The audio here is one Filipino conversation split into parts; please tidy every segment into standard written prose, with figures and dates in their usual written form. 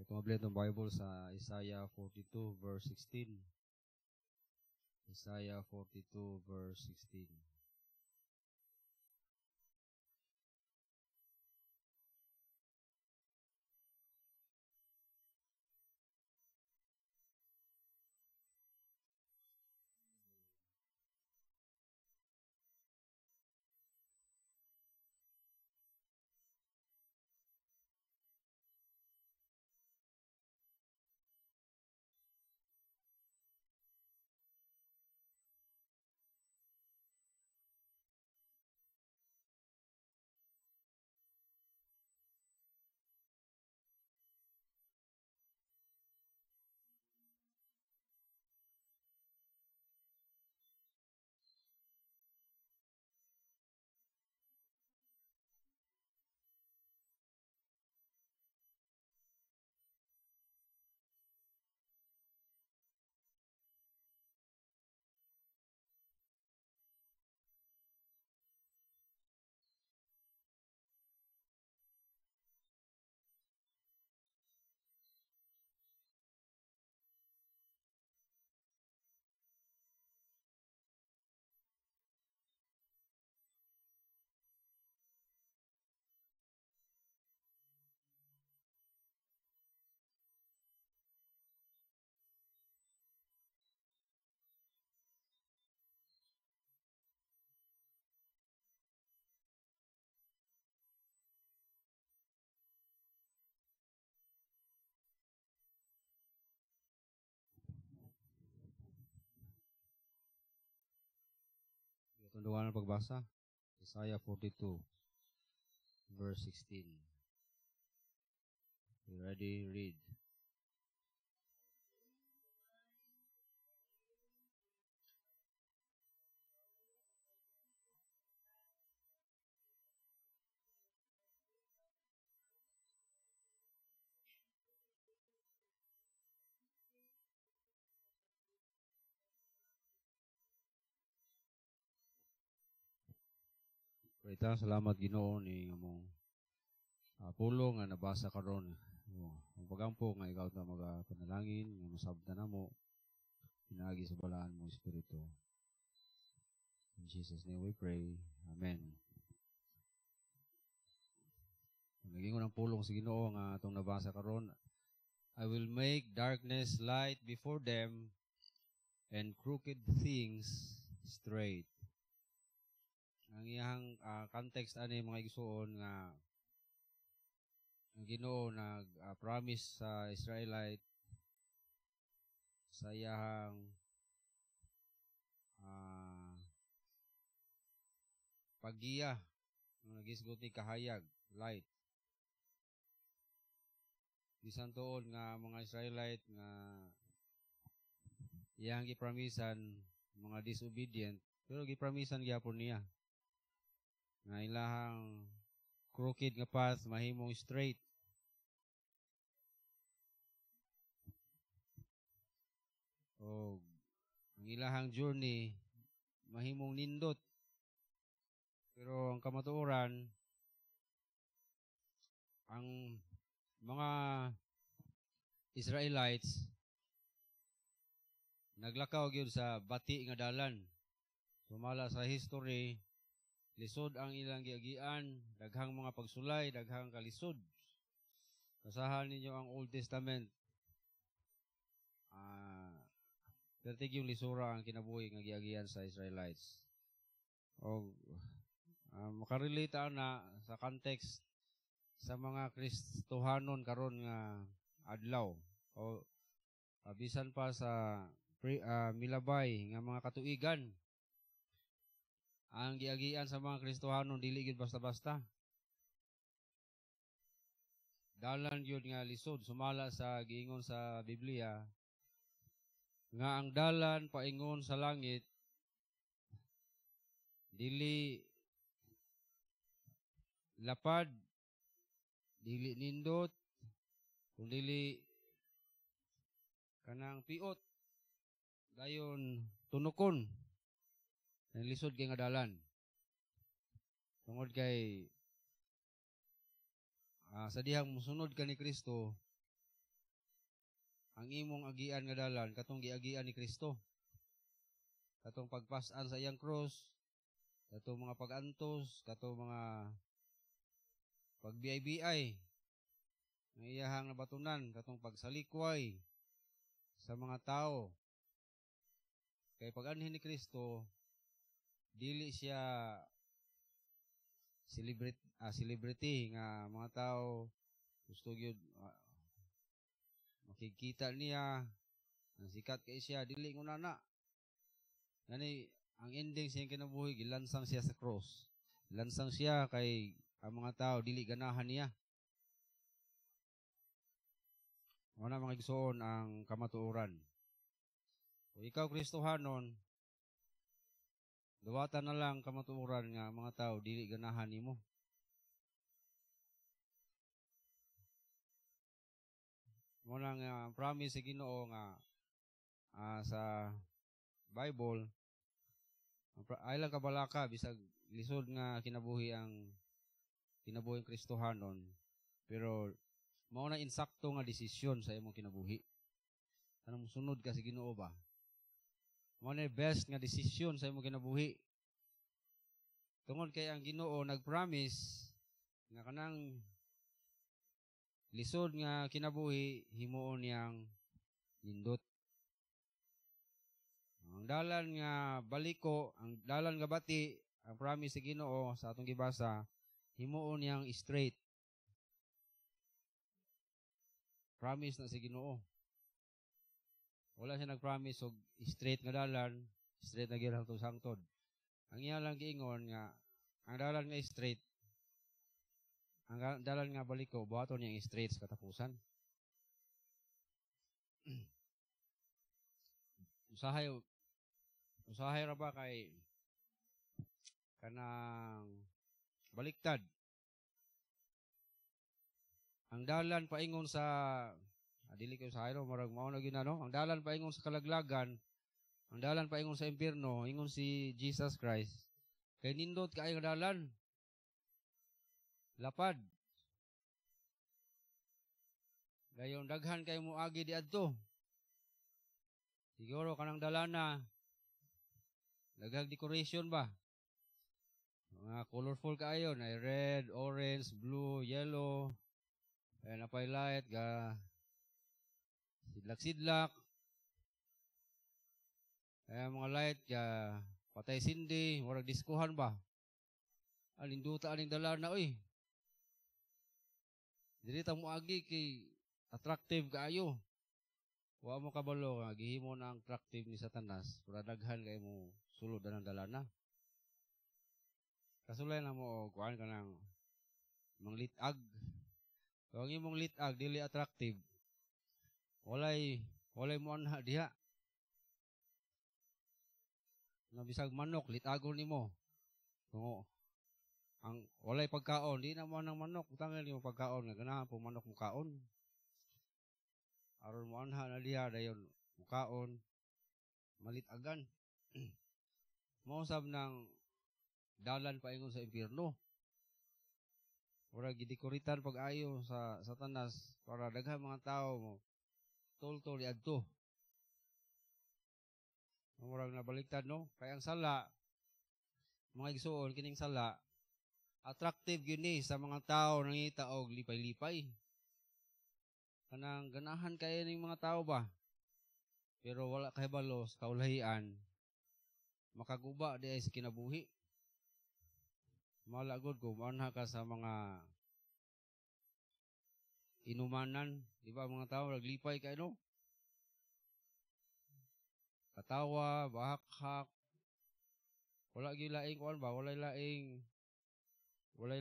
Ito mabili itong Bible sa Isaiah 42 verse 16. Isaiah 42 verse 16. Itong duwa ng pagbasa. Isaiah 42 verse 16. You ready? Read. Kita salamat Ginoo ni among pulong nga nabasa karon. Ang pagampo nga ikaw ta magapanalangin nga masabtan namo pinaagi sa balaan mo Espiritu. In Jesus' name we pray. Amen. Naging unang pulong sa Ginoo nga atong nabasa karon. I will make darkness light before them and crooked things straight. Ang iyang context ani mga igsuon nga ang Ginoo nag-promise sa Israelite sa iyang paggiya ng nagisgot ni kahayag, light. Bisan tuod nga mga Israelite nga iyang gipromisan mga disobedient, pero gipromisan gyapon niya nga ilahang crooked nga path mahimong straight. O ang ilahang journey mahimong nindot. Pero ang kamatuoran, ang mga Israelites naglakaw gyud sa bati nga dalan. Sumala sa history, lisod ang ilang giagian, daghang mga pagsulay, daghang kalisod. Basahan ninyo ang Old Testament. Pertig yung lisura ang kinabuhi nga giagian sa Israelites. O makarelate na sa context sa mga Kristohanon karon nga adlaw. O bisan pa sa milabay nga mga katuigan. Ang giagian sa mga Kristohanon dili gyud basta-basta. Dalan gyud nga lisod sumala sa giingon sa Biblia nga ang dalan paingon sa langit dili lapad, dili nindot, kundi kanang piot, dayon tunukon. Ang lisod kay nga dalan. Tungod kay sa dihang musunod ka ni Kristo, ang imong agian nga dalan katong giagian ni Kristo. Katong pagpasan sa iyang cross, katong mga pagantos, katong mga pagbiay-biay, ang iyahang nabatunan, katong pagsalikway sa mga tao. Kay pag-anhin ni Kristo, dili siya celebrity nga mga tao gusto gyud makikita niya ang sikat kay siya, dili nguna na. Gani ang ending sa iyang kinabuhi, gilansang siya sa cross. Lansang siya kay ang mga tao dili ganahan niya. Wala mga igsoon ang kamatuoran. Kung ikaw Kristohanon, dawatan na lang kamatuoran nga mga tao dili ganahan nimo. Muna nga promise sa Ginoo nga sa Bible, ay lang kabalaka bisag lisod nga kinabuhi ang kinabuhi ang Kristohanon, pero mao na insakto nga desisyon sa imong kinabuhi. Kanang musunod ka sa Ginoo ba? Mao na best nga desisyon sa imong kinabuhi. Tungod kay ang Ginoo nagpromise nga kanang lisod nga kinabuhi himuon niyang nindot. Ang dalan nga baliko, ang dalan nga bati, ang promise sa Ginoo sa atong gibasa, himuon niyang straight. Promise na sa Ginoo. Wala siya nag-promise og straight nga dalan, straight na gyud hangtod sangtod. Ang iya lang giingon nga ang dalan nga straight, ang dalan nga baliko, buhaton niyang straight sa katapusan. Usahay ra ba kay kanang baliktad. Ang dalan paingon sa dili ko sa hayro marag mao na gyud no. Ang dalan paingon sa kalaglagan, ang dalan paingon sa impierno, ingon si Jesus Christ. Kay nindot kaay nga dalan. Lapad. Dayon daghan kay moagi di adto. Siguro kanang dalana daghang decoration ba? Mga colorful kaayo na red, orange, blue, yellow. Ay napay light ga sidlak-sidlak. Ay mga light ga patay sindi, warag diskuhan ba? Alinduta aning dalana oy. Dili ta moagi kay attractive kaayo. Wa mo kabalo nga gihimo na ang attractive ni Satanas para daghan kay mo sulod na ng dalana. Kasulay na mo kuan ka ng manglitag. Kung imong litag dili attractive, walay mo anha diha. Nga bisag manok litagon nimo. Kung ang walay pagkaon, di na mo nang manok, utangan nimo pagkaon nga ganahan po manok mo kaon. Aron mo anha na diha dayon mukaon malitagan. Mao sab nang dalan paingon sa impierno. Ora gidekoritan pag-ayo sa Satanas para daghang mga tao mo tol-tol adto. Murag nabaliktad no, kay ang sala mga igsuon kining sala attractive gyud ni sa mga tao nangita og lipay-lipay. Kanang ganahan kay ning mga tao ba? Pero wala kay balo sa kaulahian. Makaguba di ay sa kinabuhi. Malagod ko manha ka sa mga inumanan, di ba mga tao naglipay kay no? Katawa, bahak-hak. Wala gyud laing kuan ba? Walay laing walay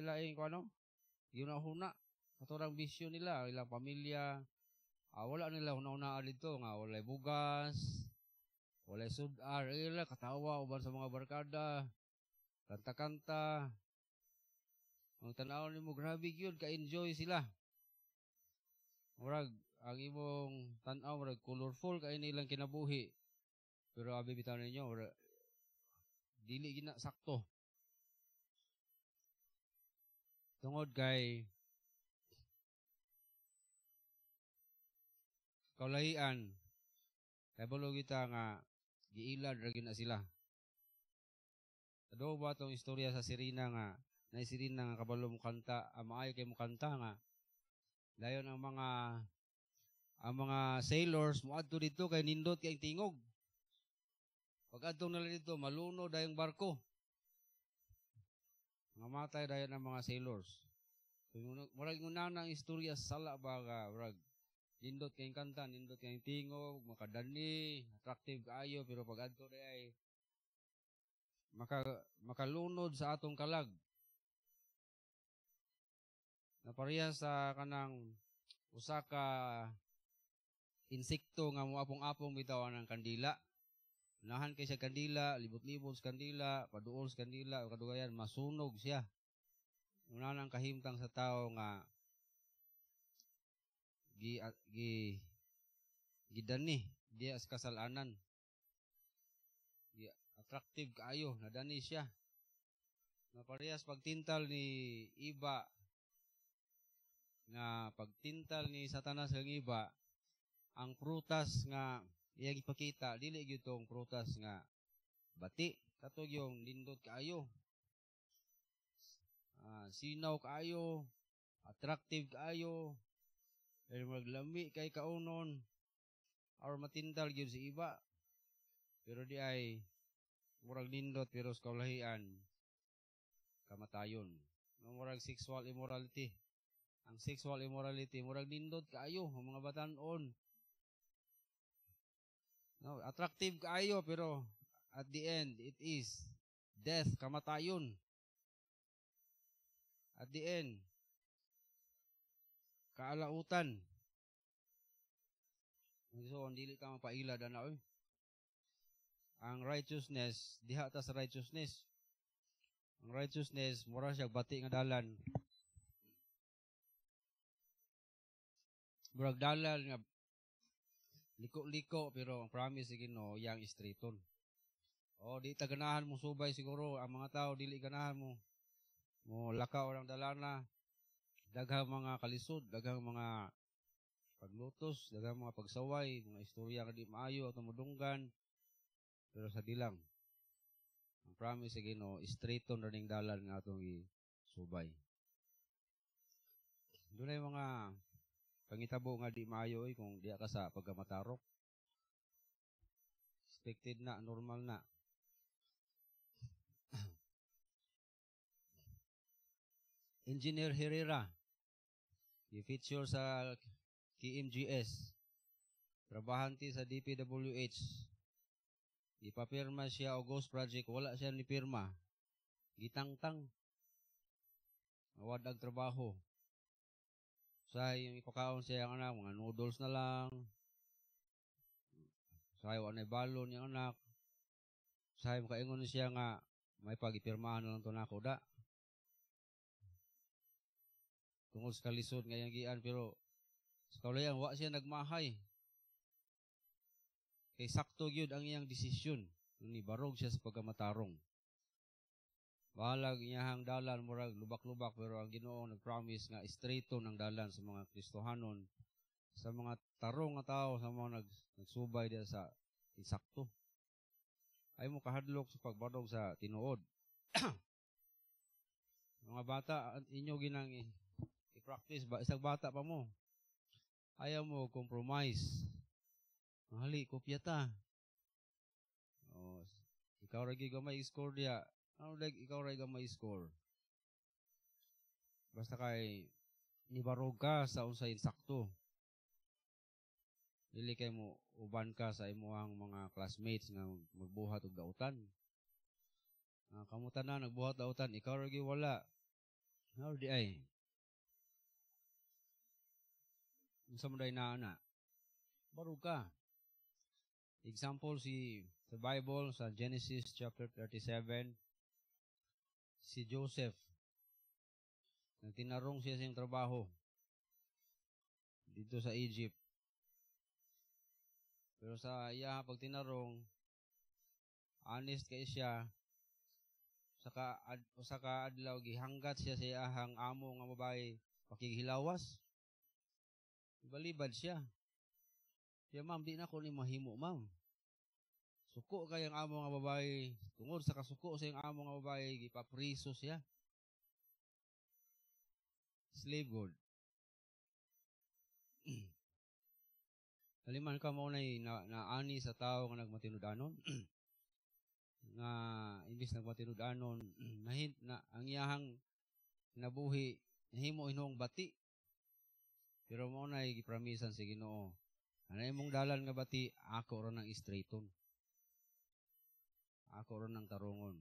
laing kuan no? Yuna-huna. Katurang bisyo nila, ilang pamilya. Wala nila una-una dito nga walay bugas, walay sudar, ila katawa uban sa mga barkada, kanta-kanta. Ang tanaw nimo grabe gyud ka-enjoy sila. Murag ang imong tan-aw murag colorful kay nilang kinabuhi. Pero abi bitaw ninyo dili gina sakto. Tungod kay kaulahian, kay balo kita nga giilad ra gyud na sila. Ado ba tong istorya sa Sirina nga na Sirina nga kabalo mo kanta, maayo kay mo kanta nga dayon ang mga sailors moadto dito kay nindot kay tingog. Pag adto nila dito malunod dayong barko. Mamatay dayon ang mga sailors. So, murag una ang istorya sala baga murag nindot kay kanta, nindot kay tingog, makadani, attractive kaayo pero pag adto ay makalunod sa atong kalag. Napareha sa kanang usa ka insekto nga moapong-apong bitaw ng kandila. Unahan kay siya kandila, libot-libot sa kandila, paduol sa kandila, o kadugayan masunog siya. Unahan ang kahimtang sa tao nga gidani diya sa kasalanan. Attractive kaayo, nadani siya. Naparehas pagtintal ni iba nga pagtintal ni Satanas ang iba, ang prutas nga iyang ipakita, dili gyud tong prutas nga bati, katog yung nindot kaayo. Sinaw kaayo, attractive kaayo, pero maglami kay kaunon, or matintal gyud si iba. Pero di ay murag nindot pero sa kaulahian kamatayon. Murag sexual immorality. Ang sexual immorality, murag nindot kaayo, ang mga batanon. No, attractive kaayo, pero at the end, it is death, kamatayon. At the end, kaalautan. So, dili ka mapailad, oy. Ang righteousness, diha ta sa righteousness. Ang righteousness, mura siya bati nga dalan. Murag dalan nga liko-liko pero ang promise si Ginoo yang straighton. O di ta ganahan mo subay siguro ang mga tao dili ganahan mo lakaw lang dalana, daghang mga kalisod, daghang mga paglutos, daghang mga pagsaway, mga istorya nga di maayo at mudunggan. Pero sa dilang ang promise si Ginoo straighton ra ning dalan nga atong isubay. Dunay mga pangitabo nga di maayo kung diya ka sa pagkamatarok. Expected na, normal na. Engineer Herrera, i-feature sa KMGS, trabahante sa DPWH, ipapirma siya o ghost project, wala siya ni pirma, gitangtang, mawadag trabaho. Sa yung ipakaon siya ang anak, mga noodles na lang. Sa yung anay balon yung anak. Sa yung makaingon siya nga, may pagipirmahan na lang ito na ako da. Tungkol sa kalisod ngayang gian, pero sa kaulayan, wa siya nagmahay. Kay sakto yun ang iyang desisyon. Ni barog siya sa pagkamatarong. Bahalag iyahang dalan, murag lubak-lubak, pero ang Ginoo nag-promise nga straighto ng dalan sa mga Kristohanon, sa mga tarong nga tao, sa mga nagsubay diya sa isakto. Ay mo kahadlok sa pagbarog sa tinuod. Mga bata, inyo ginang i-practice ba? Isang bata pa mo. Ayaw mo compromise. Mahali, kopya ta. O, ikaw ragi gamay score diya. Ano like ikaw ray gamay score? Basta kay nibarog ka sa unsay insakto. Dili kay mo uban ka sa imuhang mga classmates nga magbuhat og dautan. Kamutan na nagbuhat dautan, ikaw ragi wala. How di ay? Unsa man day na barog ka. Example sa Bible sa Genesis chapter 37, si Joseph, nagtinarong siya sa trabaho dito sa Egypt. Pero sa iya pagtinarong, honest kay siya, saka adlaw gihanggat siya sa iyahang amo nga babae pakighilawas. Balibad siya. Ya ma'am, di na ko ni mahimo, ma'am. Suko kay ang amo nga babae, tungod sa kasuko sa iyang amo nga babae, gipapriso siya. Slave god. Haliman ka mo naani sa tao nga nagmatinud-anon. Nga imbis nagmatinud-anon, na ang iyahang nabuhi nahimo inong bati. Pero mo na gipramisan sa Ginoo. Anay mong dalan nga bati, ako ra ng straighton. Ako ra ng tarungon.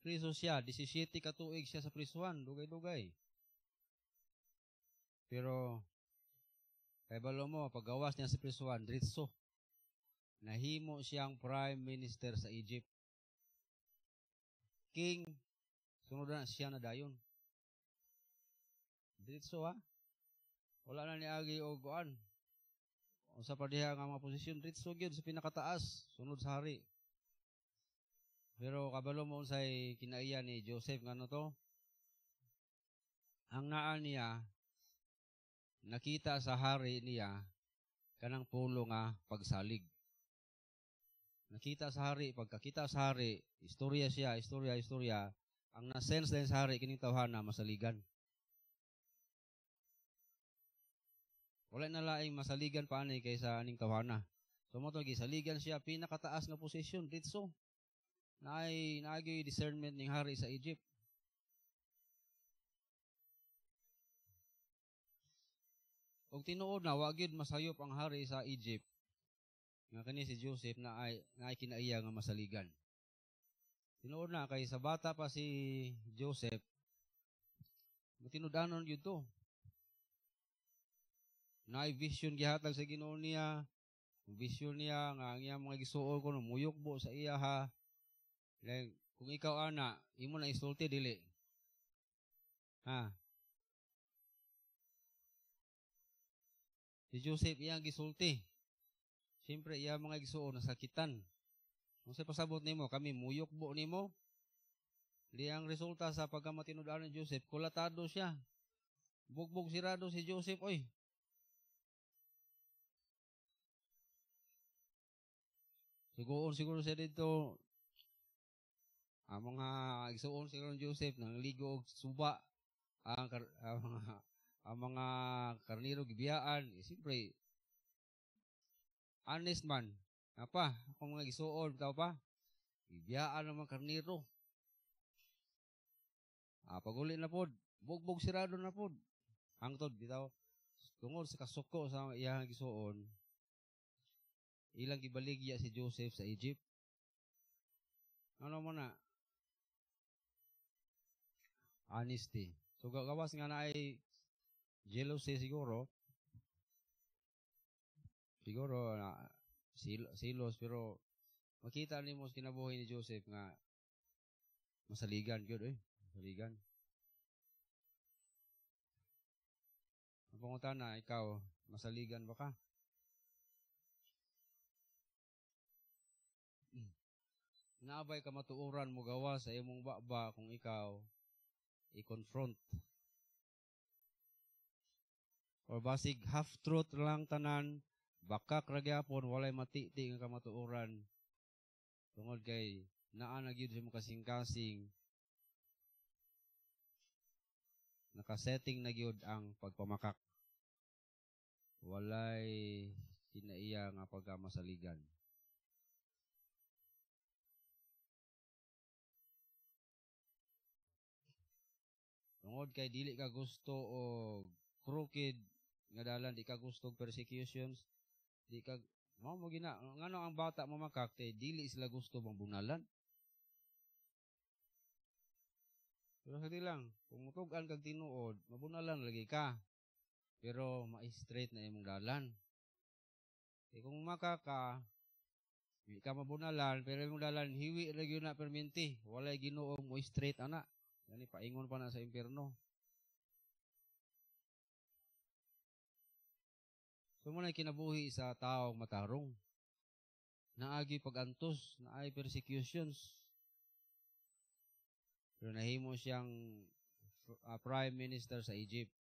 Priso siya, 17 ka tuig siya sa prisuhan, dugay-dugay. Pero kay balo mo, paggawas niya sa prisuhan, diretso. Nahimo siyang prime minister sa Egypt. King, sunod na siya na dayon. Diretso ha. Wala na niagi o guan. O sa padiha nga mga posisyon, diretso gyud sa pinakataas, sunod sa hari. Pero kabalo mo unsay kinaiya ni Joseph ngano to? Ang naa niya nakita sa hari niya kanang pulo nga pagsalig. Nakita sa hari, pagkakita sa hari, istorya siya, istorya. Ang na-sense din sa hari kining tawhana masaligan. Wala na laing masaligan pa ani kaysa aning tawhana. So mo to gisaligan siya pinakataas nga posisyon ditso. Naay discernment ning hari sa Egypt. Og tinuod na wa gyud masayop ang hari sa Egypt. Nga kani si Joseph na ay kinaiya nga masaligan. Tinuod na kay sa bata pa si Joseph. Matinud-anon gyud to. Naay vision gihatag sa Ginoo niya. Vision niya nga ang iyang mga gisuol ko muyokbo sa iya ha. Like, kung ikaw ana, imo na isulti dili. Ha? Si Joseph iyang gisulti. Siyempre iya mga gisuon nasakitan. Kung sa pasabot nimo, kami muyokbo nimo. Di ang resulta sa pagkamatinud-anon ni Joseph, kulatado siya. Bugbog sirado si Joseph, oy. Siguro siya dito, ang mga igsuon siguro ni Joseph nang ligo og suba ang mga karniro gibiyaan siyempre honest man apa kung mga igsuon bitaw pa gibiyaan ang mga karniro paguli na pod bugbog sirado na pod hangtod bitaw tungod sa kasuko sa iyang gisuon ilang gibaligya si Joseph sa Egypt ano mo na honesty. So gawas nga na ay jealousy siguro na silos pero makita nimo sa kinabuhi ni Joseph nga masaligan gyud masaligan. Ang pangutana ikaw masaligan ba ka? Naabay ka matuoran mo gawas sa imong baba kung ikaw i-confront. Or basig half-truth lang tanan, bakak ra gyapon walay matiti nga kamatuoran. Tungod kay naa na gyud sa imong kasing-kasing. Nakasetting na gyud ang pagpamakak. Walay kinaiya nga pagkamasaligan. Tungod kay dili ka gusto o crooked nga dalan di ka gusto persecutions di ka mo gina ngano ang bata mamakak kay dili sila gusto mangbunalan pero sa lang kung mutugan kag tinuod mabunalan lagi ka pero ma-straight na imong dalan kay kung makak ka di ka mabunalan pero imong dalan hiwi ra gyud na perminti walay Ginoo mo straight ana gani paingon pa na sa impierno. So mo na kinabuhi sa taong matarong. Naagi pagantos, naay persecutions. Pero nahimo siyang prime minister sa Egypt.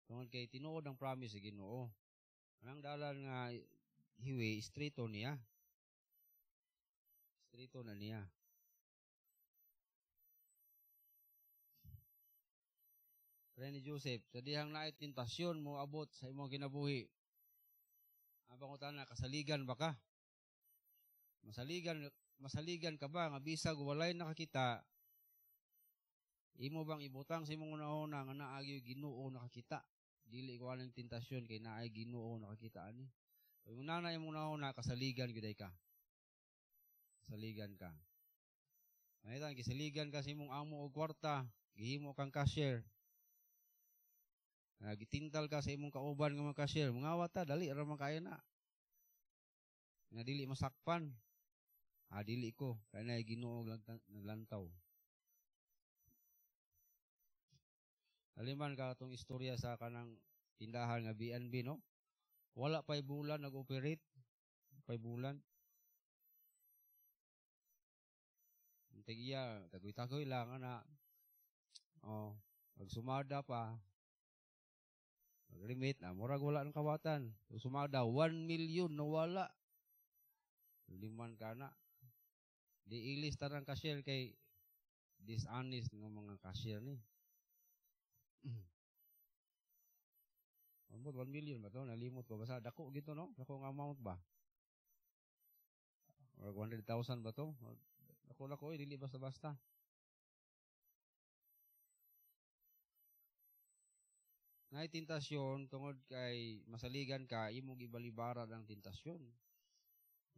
Tungod kay tinuod ang promise sa Ginoo. Anang dalan nga hiwi, straighto niya. Straighto na niya. Pero ni Joseph, sa dihang naay tentasyon mo abot sa imong kinabuhi. Abang utana, kasaligan ba ka? Masaligan ka ba nga bisag walay nakakita? Imo bang ibutang sa imong una-una nga naagi Ginoo nakakita? Dili ko anang tentasyon kay naay Ginoo nakakita ani. Kung nanay imong una-una kasaligan gyud ka. Kasaligan ka. Maytan kisaligan ka sa imong amo og kwarta, gihimo kang cashier. Gitintal ka sa imong kauban nga mga cashier, mga wata dali ra man kaya na. Nga dili masakpan. Dili ko kay na Ginoo naglantaw. Aliman ka atong istorya sa kanang tindahan nga B&B, no? Wala pa'y bulan nag-operate. Pa'y bulan. Tigiya, tagoy-tagoy lang na. Pag sumada pa, mag-remit na, murag wala ng kawatan. Pag sumada, 1 million na wala. Liman ka na. Di ilis tarang cashier kay dishonest ng mga cashier ni. Ambot 1 million ba to? Nalimot ko. Basta dako gito, no? Dako nga amount ba? Or 100,000 ba to? Dako, dili basta-basta. Nay tentasyon tungod kay masaligan ka, imong ibalibara ang tentasyon.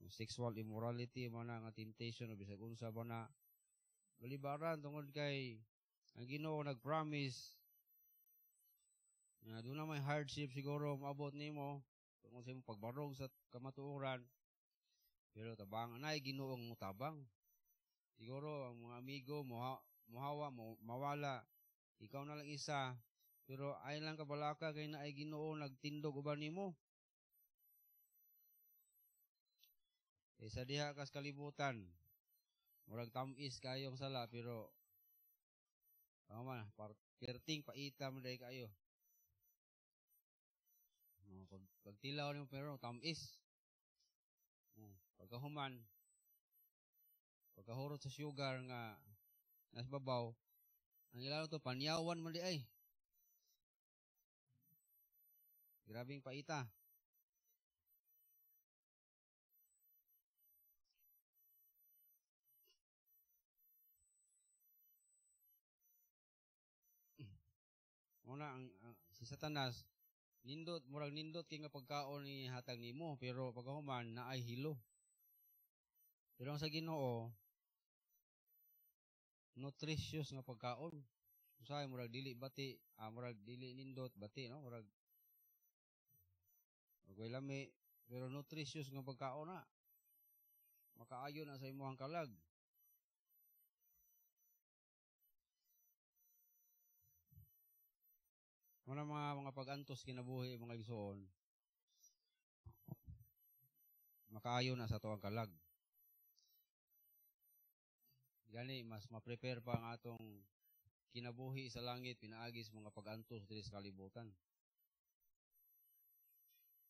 Sexual immorality man nga temptation o bisag unsa ba na balibaran tungod kay ang Ginoo nag-promise na doon na may hardship siguro maabot nimo tungod sa imong pagbarog sa kamatuoran. Pero tabang anay Ginoong mutabang. Siguro ang mga amigo muhawa mawala. Ikaw na lang isa. Pero ay lang kabalaka kay naay Ginoo nagtindog uban nimo. Sa diha kas kalibutan. Murag tamis kayong sala pero tama na, perting paita mo dahil kayo. Pagtilaw nimo pero tamis. Pagkahuman, pagkahurot sa sugar nga nas babaw, ang ilalo to panyawan man di ay. Grabing paita. Una si Satanas murag nindot kay nga pagkaon ni hatag nimo pero pagkahuman naay hilo. Pero ang sa Ginoo nutritious nga pagkaon. Usahay murag dili bati, murag dili nindot bati, no? Murag way lami pero nutritious nga pagkaon na. Makaayo na sa imong kalag. Mga pag-antos kinabuhi mga igsoon. Makaayo na sa tuwang kalag. Gani mas ma-prepare pa ang atong kinabuhi sa langit pinaagis mga pag-antos diri sa kalibutan.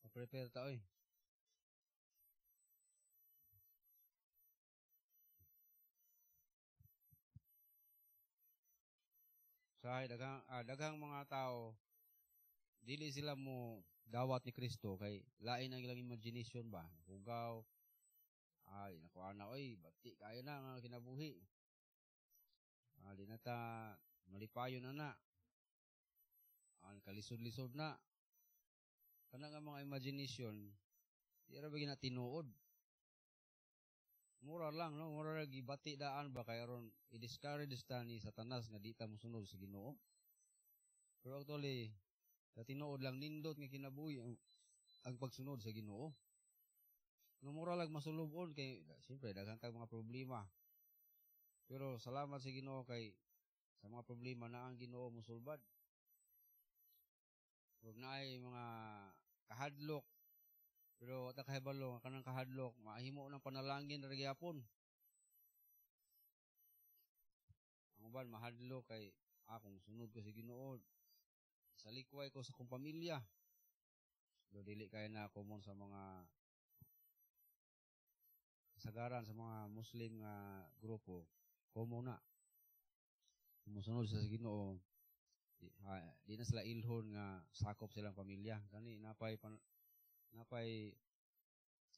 Ma-prepare ta oy. Sa daghang mga tao dili sila mo dawat ni Kristo kay lain ang ilang imagination ba. Hugaw nakuha na oy bati kayo na nga kinabuhi. Di na ta malipayon na. Kalisod-lisod na. Kana nga mga imagination, di ra bagi na tinuod. Mura lang, no? Mura ra gibati daan ba kay aron i-discourage ta ni Satanas nga di ta mosunod sa Ginoo. Pero actually, sa tinuod lang nindot nga kinabuhi ang pagsunod sa Ginoo. No mura lang masulubon kay siyempre daghang tag mga problema. Pero salamat sa Ginoo kay sa mga problema na ang Ginoo mosulbad. Huwag na ay mga kahadlok. Pero wata kahibalo kanang kahadlok, mahimo ng panalangin ra gyapon. Ang uban mahadlok kay akong sunod ko sa Ginoo. Salikway ko sa akong pamilya. Do dili kay na common sa mga kasagaran sa mga Muslim nga grupo. Common na. Musunod sa Ginoo. Di na sila ilhon nga sakop silang pamilya. Kani napay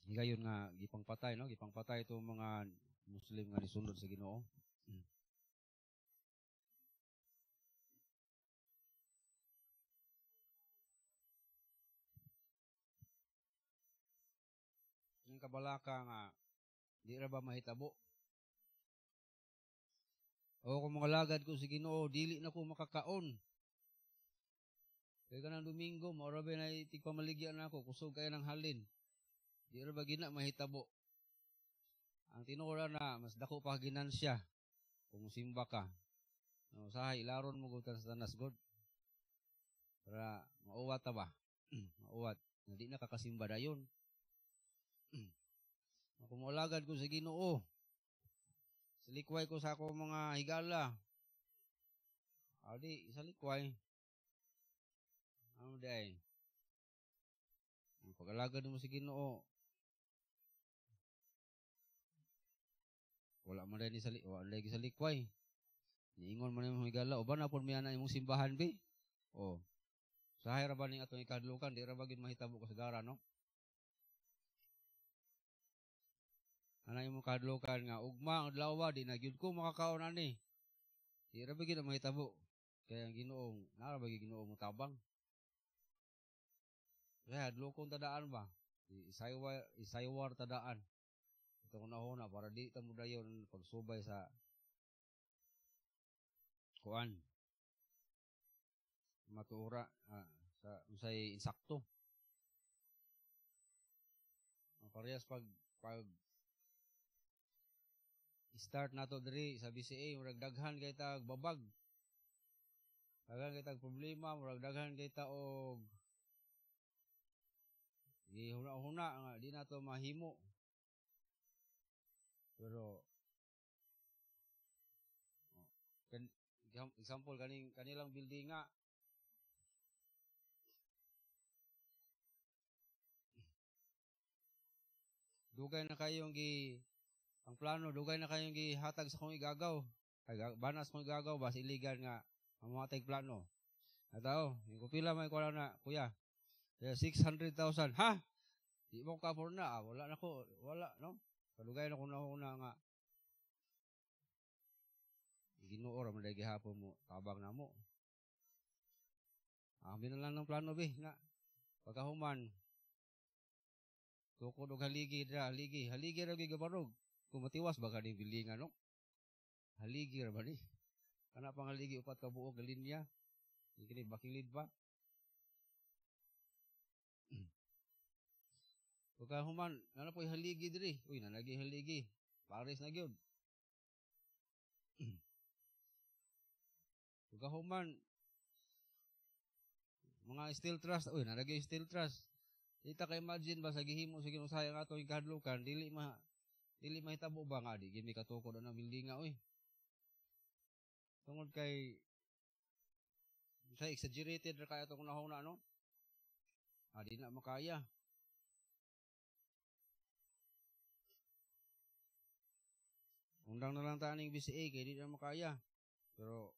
higayon nga gipangpatay no, gipangpatay itong mga Muslim nga nisunod sa Ginoo. Yung kabalaka nga di ra ba mahitabo? O kung mga lagad ko sa Ginoo, dili na ko makakaon. Kaya kanang Domingo, maurabi na tigpamaligyan ako, kusog kayo ng halin. Di ra ba gina mahitabo? Ang tinura na, mas dako pa ginansya kung simba ka. No, sahay, ilaron mo gutan sa tanas, God. Para mauwat ta ba? Mauwat. Hindi na kakasimba dayon. Kung maulagad ko sa Ginoo, salikway ko sa ako mga higala. Adi, salikway. Ano day? Ang pag-alagad mo sa Ginoo, wala man dahil sa likway. Niingon man yung higala. O ba na po may na imong simbahan, be? O. Sahay ra ba ning atong ikadlukan? Di ra ba gid mahitabo kasagaran, no? Ana imong kadlukan nga, ugma, ang adlaw di na gyud ko makakaon ani. Di ra ba gid mahitabo? Kaya ang Ginoo, nara ba gid Ginoo mo tabang? Kaya adlokon tadaan ba? Isaywar tadaan. Ito ko na para di ta mo dayon pagsubay sa kuan matuura sa usay insakto. Ang parehas pag start nato diri sa BCA murag daghan kay tag babag. Daghan kay tag problema, murag daghan kay ta og gihuna-huna nga di nato mahimo. Pero example kanilang building nga dugay na kayong ang plano dugay na kayong gihatag sa kong igagaw ay banas kong igagaw bas iligan nga ang mga tag plano ataw yung pila may kuha na kuya 600,000 ha di mo ka for na wala na ko wala no kadugay na ko na nga Ginoo ra man dai gihapon mo tabang namo amin na lang ng plano be na pagkahuman tukod og haligi ra gyud gabarog kung matiwas ba ka ni bilingan no haligi ra ba ni kana pang haligi upat ka buok linya kini bakilid pa pagkahuman nana po haligi diri uy nanagi haligi pares na gyud pagkahuman mga steel truss uy nanagi steel truss kita ka imagine ba sa gihimo sa ginusay ang atong ikadlukan dili mahitabo ba nga di gini katukod ang building nga oy tungod kay sa exaggerated ra kay atong nahuna no di na makaya undang na lang taning BCA kay di na makaya pero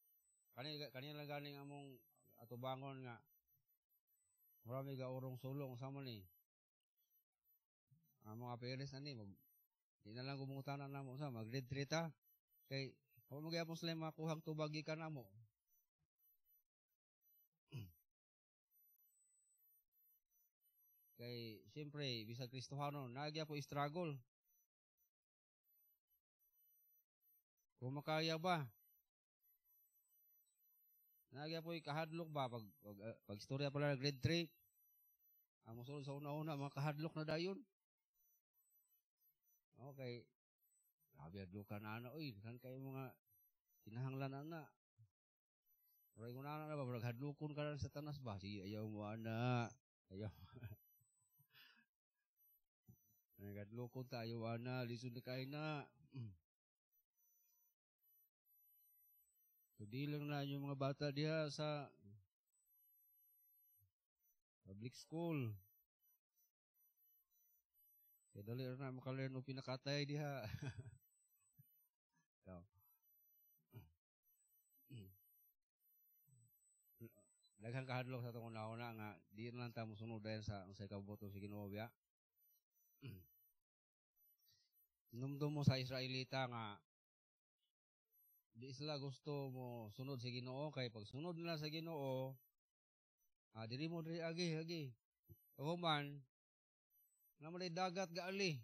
kanila ganing among atubangon nga marami ga urong sulong sama ni ang mga parents ani di na lang gumungutanan namo sa mag-grade 3 ta kay kung mo gyapon sila makuhang tubagi ka namo kay siyempre bisag Kristohano nagya po struggle kung makaya ba nagya po kahadlok ba pag istorya pala grade 3 ang musulod sa una-una mga kahadlok na dayon okay grabe adlukan na oy kan kay mga kinahanglan na Murag una na ba murag hadlokon ka sa tanas ba sige ayaw mo ana ayaw nagadlokon ta ayaw ana lisod na kay na Hindi lang na yung mga bata diha sa public school. Kaya dali na makalearn o pinakatay diha. So, daghang kahadlok sa itong una-una nga, di na lang ta musunod dahil sa unsay kabuto sa Ginoo biya. Numdum mo sa Israelita nga, di sila gusto mo sunod sa Ginoo, kay pag sunod nila sa Ginoo, diri mo diri agi. Human, naman ay dagat gaali.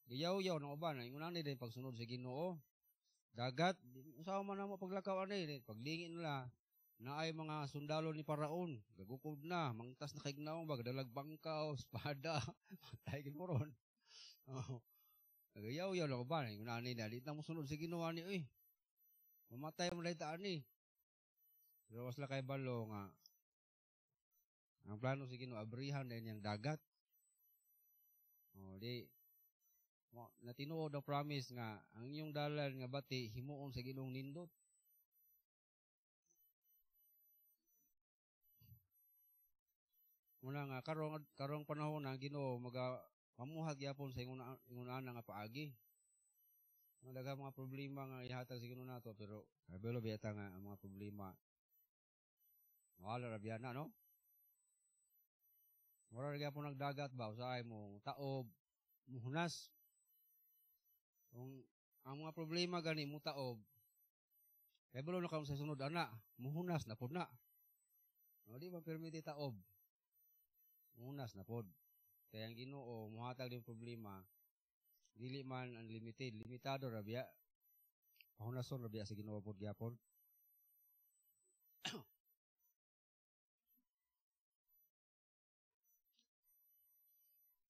Giyaw-yaw ng uban, ingunan ni din pagsunod sa Ginoo. Dagat, usaw man na mo paglakaw ani, paglingin nila, na ay mga sundalo ni Paraon, gagukod na, mangtas na kaignaong ba, dalag bangkaw, espada, patay gid mo ron. Oh. Nagayaw-yaw lang ba, ingunan ni di na mo sunod sa Ginoo ani, mamatay mo dahil taan ni. Pero wasla kay balo nga, ang plano sa Ginoo, abrihan din yung dagat. Natinuod ang promise nga, ang inyong dalan nga bati, himuon sa Ginoong nindot. Muna nga, karong panahon na Ginoo, mamuhag yapon sa ingunaan nga paagi. Mga mga problema nga ihatag sa Ginoo nato, pero kabelo biyata nga ang mga problema. Wala ra biya na, no? Mura ra gyapon nagdagat ba, usahay mo, taob, muhunas. Kung ang mga problema gani mo taob, kaya balo na kamo sa sunod, muhunas na pod na. Di ba permiti taob? Muhunas na pod. Kaya ang Ginoo, muhatag din problema, dili man unlimited, limitado ra biya. Pahunason ra biya sa Ginoo pod gyapon.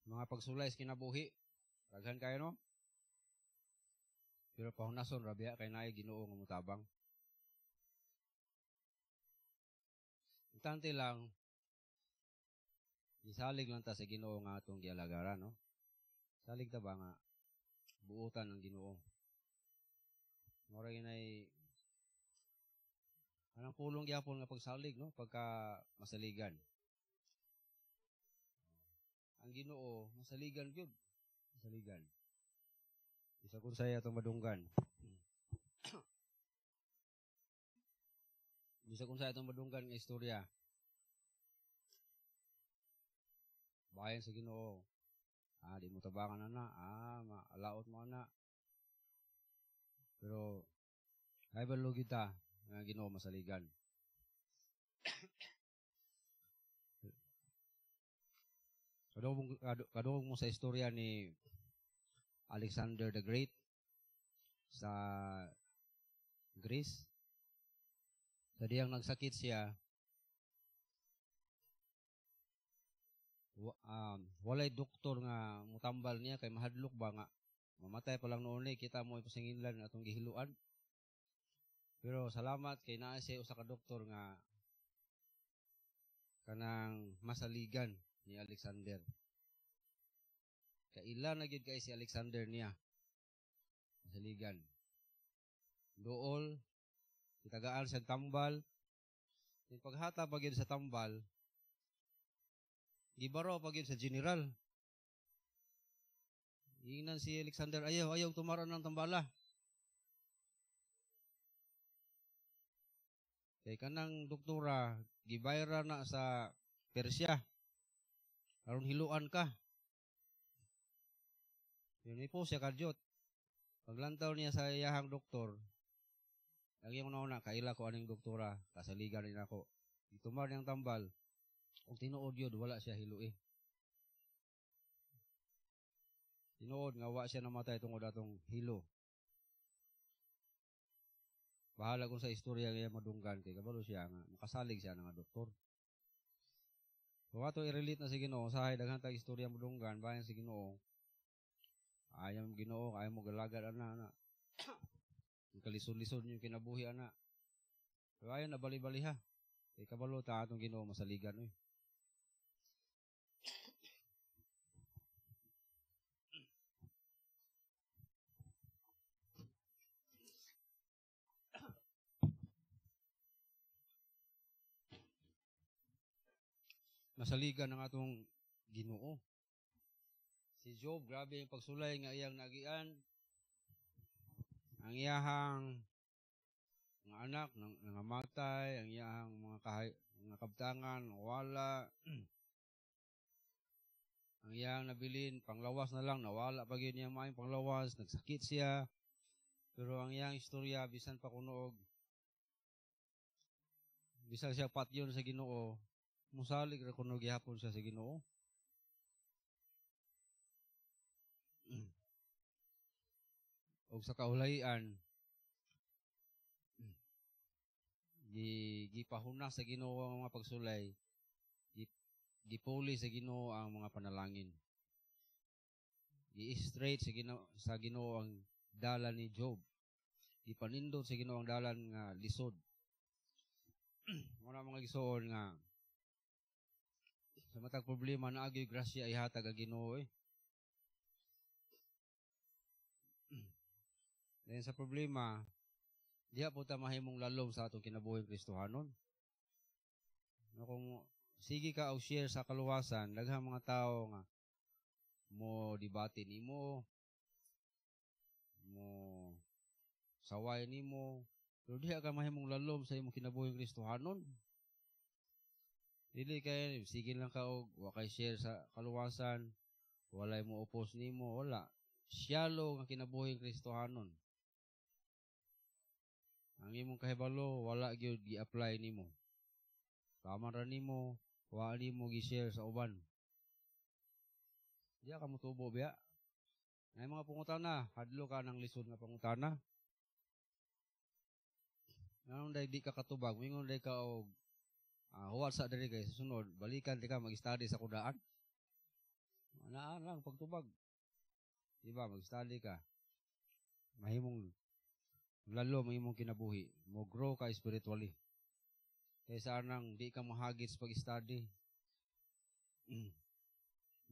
Mga pagsulay sa kinabuhi, daghan kayo no? Pero pahunason ra biya kay naay Ginoo nga mutabang. Importante lang, isalig lang ta sa Ginoo nga atong gialagaran, no? Salig ta ba nga buutan ang Ginoo. Mura ginay anang pulong gyapon nga pagsalig, no? Pagka masaligan. Ang Ginoo masaligan gyud. Masaligan. Isa kun saya atong madunggan. Bisa kung sa itong madunggan nga istorya. Bayan sa Ginoo. Di mo tabangan maalaot mo na. Pero, ay balo kita nga Ginoo masaligan. Kadungog mo sa istorya ni Alexander the Great sa Greece. Sa diyang nagsakit siya, walay doktor nga mutambal niya kay mahadlok ba nga mamatay pa lang noon kita mo ipasinginlan atong gihiluan. Pero salamat kay naa siya usa ka doktor nga kanang masaligan ni Alexander. Kaila na gyud kay si Alexander niya. Masaligan. Dool itagaan sa tambal. Yung paghata pa gyud sa tambal, gibaro pa gyud sa general. Ingnan si Alexander, ayaw tumaran ng tambala. Kay kanang doktora, gibayra na sa Persya. Aron hiluan ka. Yun po siya kadyot. Paglantaw niya sa iyahang doktor, lagi ko na kaila ko aning doktora, kasaligan rin ako. Itumar niyang tambal, kung tinuod yun, wala siya hilui. Tinuod nga wa siya namatay tungod atong hilo. Bahala kung sa istorya kaya madunggan kay kabalo siya nga makasalig siya nga doktor. So ato i-relate na si Ginoo sa daghan tag istorya madunggan bayan si Ginoo. Ayaw mo Ginoo, ayaw mo galagad ana. Kalisod-lisod yung kinabuhi ana. Pero ayaw na bali-bali ha. Kay kabalo ta atong Ginoo masaligan Masaligan ang atong Ginoo. Si Job, grabe yung pagsulay nga iyang nagian. Ang iyahang mga anak nangamatay, ang iyahang mga kabtangan wala. Ang iyang nabilin panglawas na lang, nawala pa gyud niya maayong panglawas, nagsakit siya. Pero ang iyang istorya bisan pa kunog bisan siya patyon sa Ginoo, musalig ra kuno gihapon siya sa Ginoo. Og sa kaulayan gipahuna sa Ginoo ang mga pagsulay, gipuli sa Ginoo ang mga panalangin. Gi-straight sa Ginoo ang dalan ni Job. Gipanindot sa Ginoo ang dalan nga lisod. Muna mga igsoon nga sa matag problema na agyoy grasya ihatag ang Ginoo Then sa problema, diha po ta mahimong lalom sa atong kinabuhing Kristohanon. Kung sige ka og share sa kaluwasan, daghang mga tao nga mo debate nimo, mo saway nimo, pero diha ka mahimong lalom sa imong kinabuhing Kristohanon. Dili kay sige lang ka og wa kay share sa kaluwasan, walay mo oppose nimo, wala. Siyalo nga kinabuhing Kristohanon. Ang imong kahibalo wala gyud gi-apply nimo. Tama ra nimo, wa nimo gi-share sa uban. Diya ka motubo biya. Ay mga pangutana, hadlo ka ng lisod nga pangutana. Nganong day di ka katubag, mingon day ka og huwat sa diri kay susunod, balikan di ka mag-study sa kudaan. Anaan lang pagtubag. Diba, mag-study ka. Mahimong lalo mahimong kinabuhi, mo grow ka spiritually. Kaysa anang di ka mahagit sa pag-study.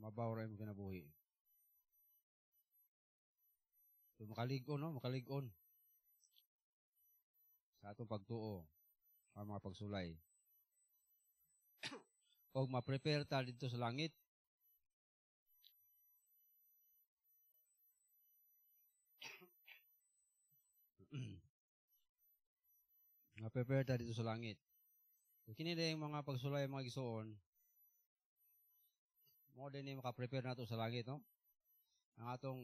Mabaw ra imong kinabuhi. So, makaligon, no? Makaligon. Sa atong pagtuo, ang mga pagsulay. O ma-prepare ta dito sa langit. Ma-prepare ta dito sa langit. So, kini din yung mga pagsulay, mga gisuon, mo din yung maka-prepare nato sa langit, no? Ang atong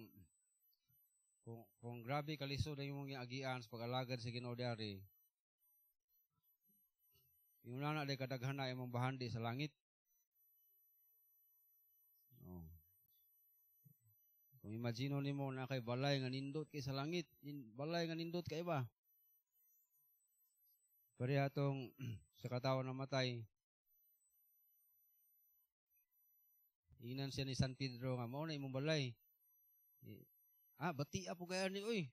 kung grabe kalisod ang imong agian sa pag-alagad sa Ginoo diari, yung na day kadaghan na imong bahandi sa langit. Oh. Kung imagine nimo na kay balay nga nindot kay sa langit, balay nga nindot kay ba? Pari atong sa katawan na matay, inan siya ni San Pedro nga mao na imong balay. Bati po kaya ni oy.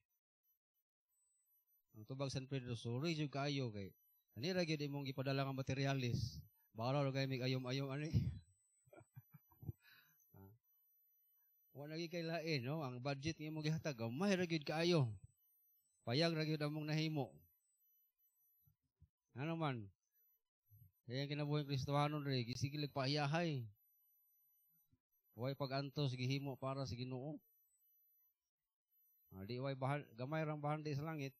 Ang tubag San Pedro, sorry jud kaayo kay ani ra gyud imong gipadala nga materialis. Baraw ra kay mig ayom-ayom ani. Wa lagi kay lain, no? Ang budget nga imong gihatag, gamay ra gyud kaayo. Payag ra gyud among nahimo. Ano man? Kaya kinabuhing Kristohanon ri, sige pahiyahay. Way pag-antos gihimo para sa Ginoo. Di way gamay rang bahandi sa langit.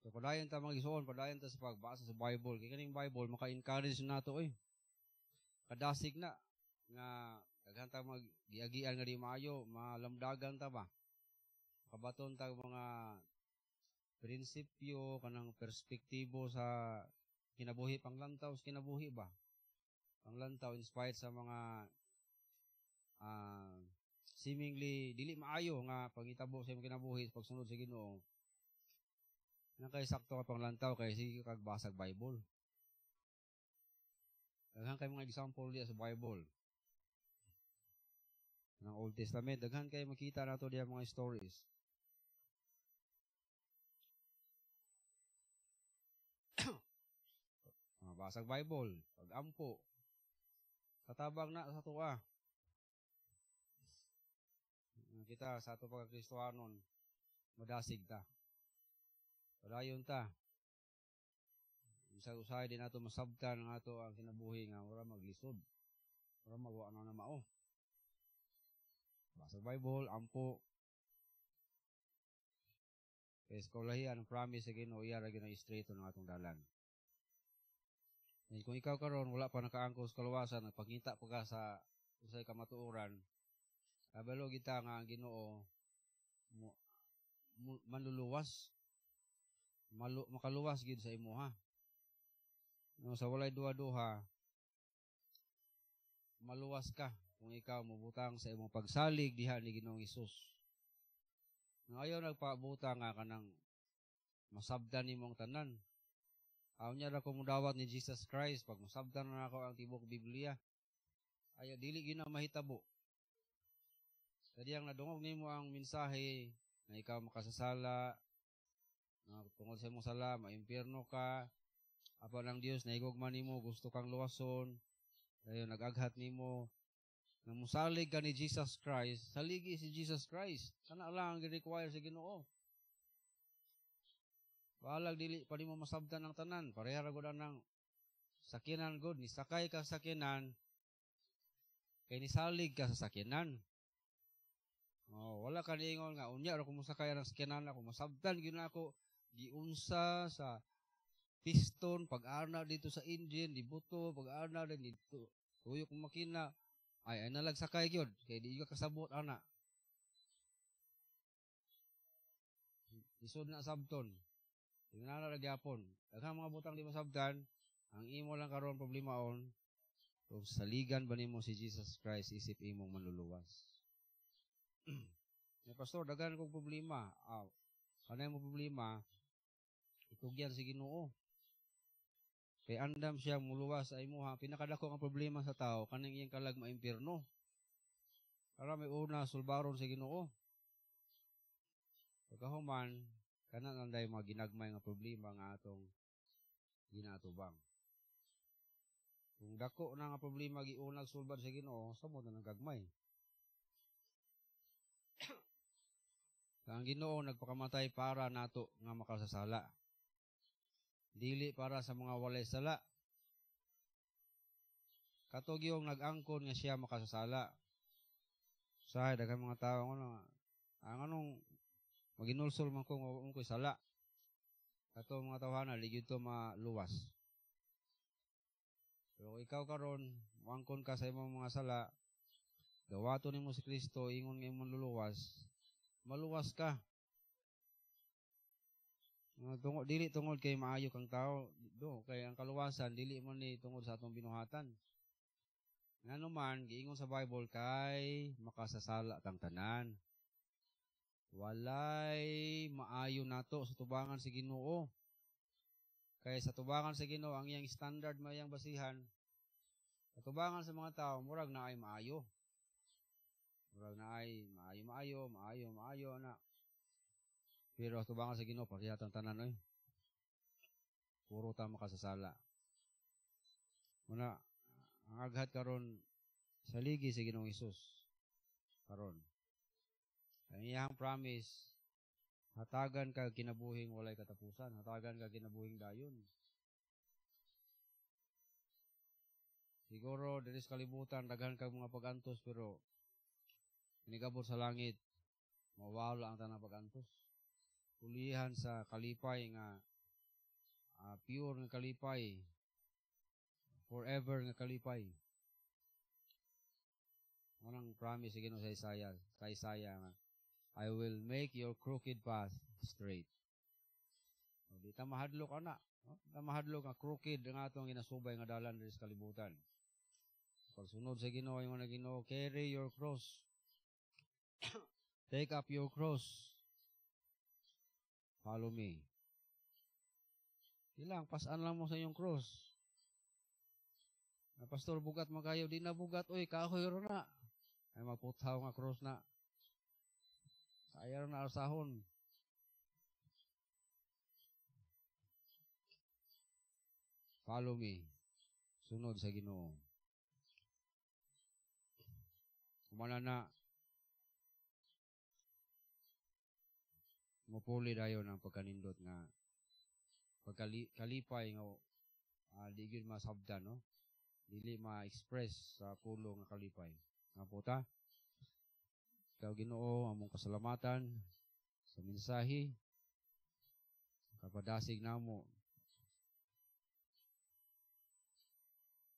So padayon ta mga igsoon, padayon ta sa pagbasa sa Bible. Kay kaning Bible maka-encourage nato kadasig na nga daghan ta magiagian nga di maayo, malamdagan ta ba. Kabaton ta mga prinsipyo kanang perspektibo sa kinabuhi panglantaw sa kinabuhi ba. Panglantaw inspired sa mga seemingly dili maayo nga pangitabo sa imong kinabuhi sa pagsunod sa Ginoo. Nang kay sakto ka panglantaw kay sige kag basag Bible. Daghan kay mga example diya sa Bible. Ng Old Testament, daghan kay makita nato diya mga stories. Basag Bible, pag-ampo. Katabang na sa tuwa. Kita sa ato pagka-Kristohanon, madasig ta. Padayon ta. Usay din nato masabtan nga ato ang kinabuhi nga wala maglisod. Wala magwa na mao. Basa Bible, ampo. Kaya eskolahian ang promise sa Ginoo iya ra gyud straight ng atong dalan. Kung ikaw karon wala pa nakaangkos kaluwasan, nagpakita pa ka sa usay ka matuoran, kabalo kita nga ang Ginoo manluluwas. Makaluwas gid sa imuha. No, sa walay duha-duha, maluwas ka kung ikaw mubutang sa imong pagsalig diha ni Ginoong Hesus. Ngayon nagpabutang nga kanang masabdan nimong tanan. Aw niya ra ko mudawat ni Jesus Christ pag masabdan na ako ang tibok Biblia. Ayo dili gyud na mahitabo. Kadi ang nadungog nimo ang mensahe na ikaw makasasala, tungod sa imong sala, maimpierno ka, apan ang Dios naigugma nimo, gusto kang luwason, ayo nag-aghat nimo, na musalig ka ni Jesus Christ, saligi si Jesus Christ. Kana lang ang gi-require sa Ginoo. Balag dili pa nimo masabtan ang tanan, pareha ra gud ang sakyanan gud, ni sakay ka sa sakyanan, kay ni salig ka sa sakyanan. Oh, wala ka niingon nga unya ra ko mosakay ang sakyanan ako, masabtan gyud ako giunsa sa piston, pag-ana dito sa engine, di buto, pag-ana dito, tuyok ng makina, ay nalagsakay gyud kay di ka kasabot ana. Isod na sabton. Tingnan na gyapon. Daghang mga butang di masabtan, ang imo lang karon problemaon, kung saligan ba nimo si Jesus Christ isip imong manluluwas. Pastor, daghan kong problema. Kanay mo problema, itugyan si Ginoo. Kay andam siya muluwas sa imuha, pinakadako ang problema sa tao kaning iyang kalag maimpierno. Para may una sulbaron sa Ginoo. Pagkahuman, kanan anday mga ginagmay nga problema nga atong ginatubang. Kung dako na nga problema giunag sulbad sa Ginoo, samot na nagagmay. Ang Ginoo nagpakamatay para nato nga makasasala. Dili para sa mga walay sala. Katog yung nag-angkon nga siya makasasala. Sahay, daghang mga tao, ang anong maginulsol man kung ko'y sala. Kato mga tawhana, ligid to maluwas. Pero ikaw karon, angkon ka sa imong mga sala, gawato nimo si Kristo, ingon nga imong luluwas, maluwas ka. Dili tungod kay maayo kang tao, kay ang kaluwasan dili man ni tungod sa atong binuhatan. Ngano man giingon sa Bible kay makasasala tang tanan. Walay maayo nato sa tubangan sa Ginoo. Kay sa tubangan sa Ginoo ang iyang standard mayang basihan. Sa tubangan sa mga tao murag na ay maayo. Murag na ay maayo na. Pero sa tubangan sa Ginoo pareha tang tanan oy. Puro ta makasasala. Muna ang aghat karon saligi sa Ginoong Hesus karon. Ang iyang promise, hatagan ka kinabuhing walay katapusan, hatagan ka kinabuhing dayon. Siguro diri sa kalibutan daghan kag mga pagantos pero inigabot sa langit mawala ang tanang pagantos. Pulihan sa kalipay nga pure nga kalipay, forever nga kalipay. Unang promise sa Ginoo sa Isaiah nga I will make your crooked path straight. Di ta mahadlok ana. Di ta mahadlok nga crooked ang atong ginasubay nga dalan diri sa kalibutan. Pagsunod sa Ginoo ingon na Ginoo, carry your cross. Take up your cross. Follow me. Ilang pasan lang mo sa iyong cross. Na pastor bugat magayo, di na bugat oy, kahoy ro na. Ay magputhaw nga cross na. Ayaw na asahon. Follow me. Sunod sa Ginoo. Kumana na mupuli dayon ang pagkanindot nga pagkalipay nga di gyud masabdan, no? Dili ma-express sa pulong nga kalipay. Nga po ta, ikaw Ginoo, among kasalamatan sa mensahe, kapadasig namo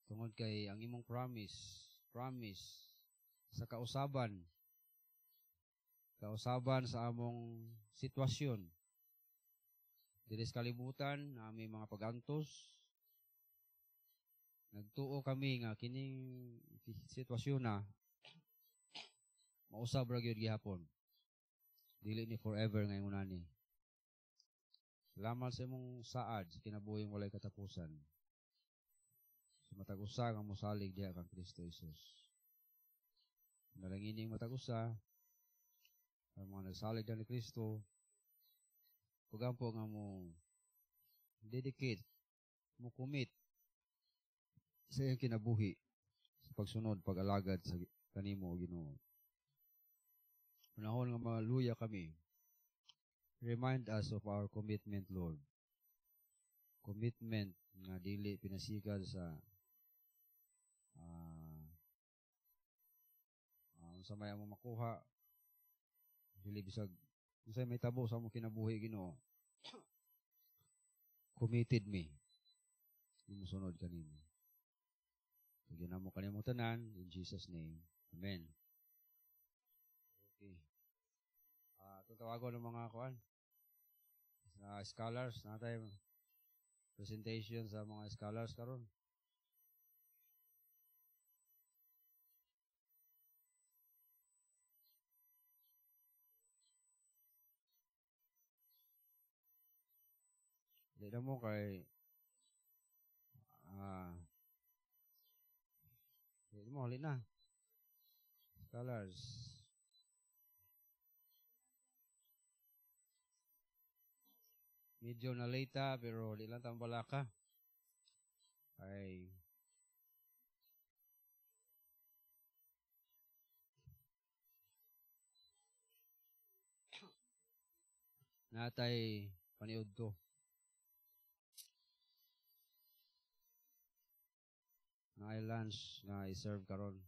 tungod kay ang imong promise sa kausaban sa among sitwasyon. Dili sa kalibutan na aming mga pagantos, nagtuo kami nga kining sitwasyon na mausab ra gyud gihapon. Dili ni forever nga ingunani. Salamat sa imong saad sa kinabuhing walay katapusan. Sa matag-usa nga mosalig diha kang Kristo Jesus. Nalangining matag-usa ang mga nagsalig ni Kristo, pagampo nga mo dedicate, mo commit sa iyang kinabuhi sa pagsunod, pag-alagad sa kanimo, Ginoo. Panahon nga maluya kami, remind us of our commitment, Lord. Commitment nga dili pinasigal sa sa may among makuha, dili bisag unsay may tabo sa among kinabuhi, Ginoo. Committed me musunod kanimo. Sige na mo kanimo tanan in Jesus name. Amen. Okay. Itong tawagon ng mga kuan sa scholars natay presentation sa mga scholars karon. Dili mo kay dili mo hali na. Scholars. Medyo na late pero di lang tambalaka. Ay natay paniud to. Na lunch nga i-serve karon.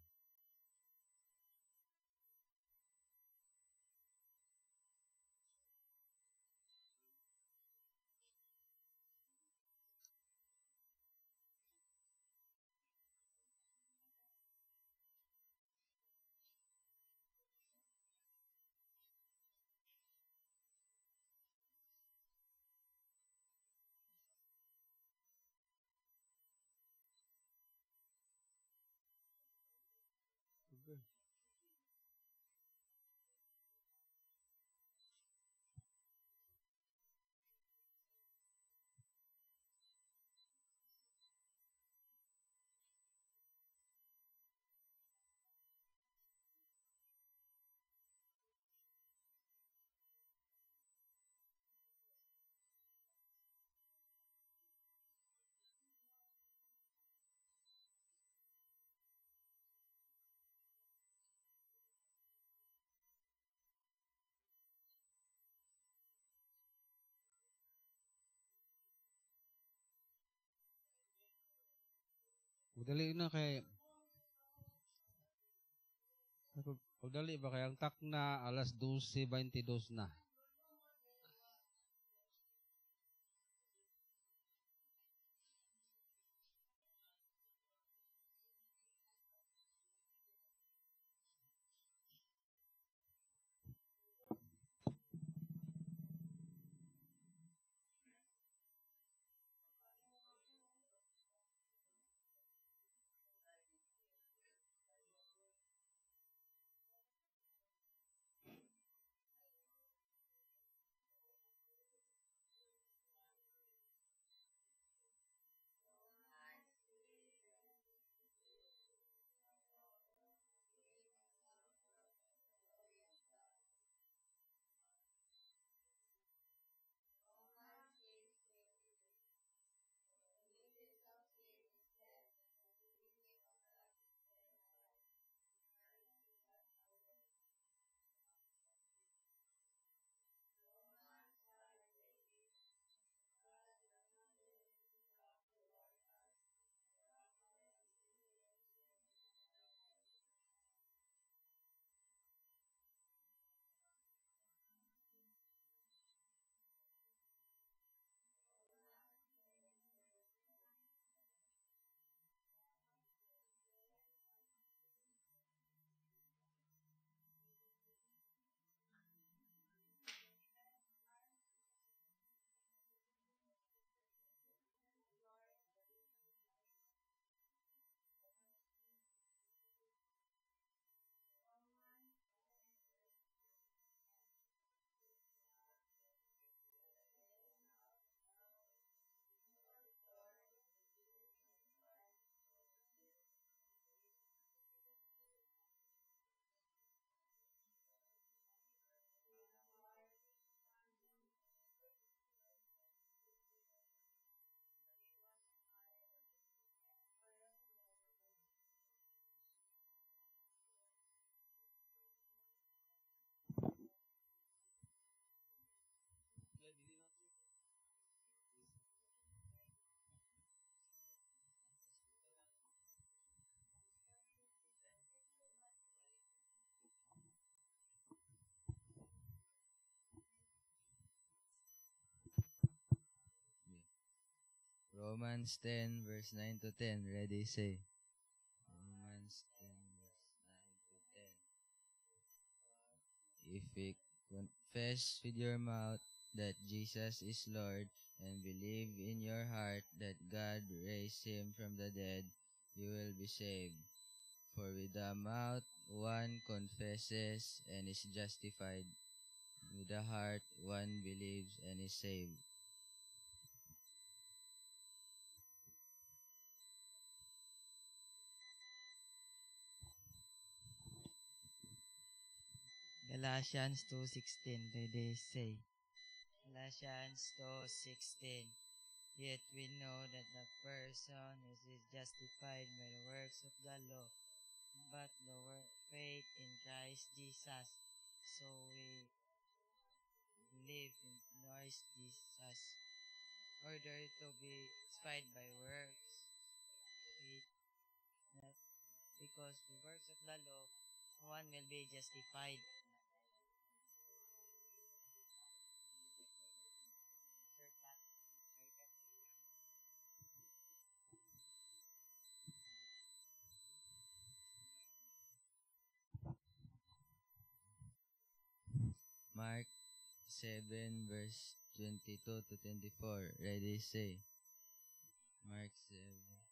Okay. Udali na kay Pagdali ba kay ang takna alas 12:22 na. Romans 10 verse 9 to 10. Ready, say. Romans 10 verse 9 to 10. If you confess with your mouth that Jesus is Lord and believe in your heart that God raised him from the dead, you will be saved. For with the mouth one confesses and is justified, with the heart one believes and is saved. Galatians 2:16, ready, say. Galatians 2:16. Yet we know that the person is justified by the works of the law, but the faith in Christ Jesus. So we believe in Christ Jesus, order to be justified by works, faith, not because the works of the law, one will be justified. Mark 7 verse 22 to 24. Ready, say. Mark 7.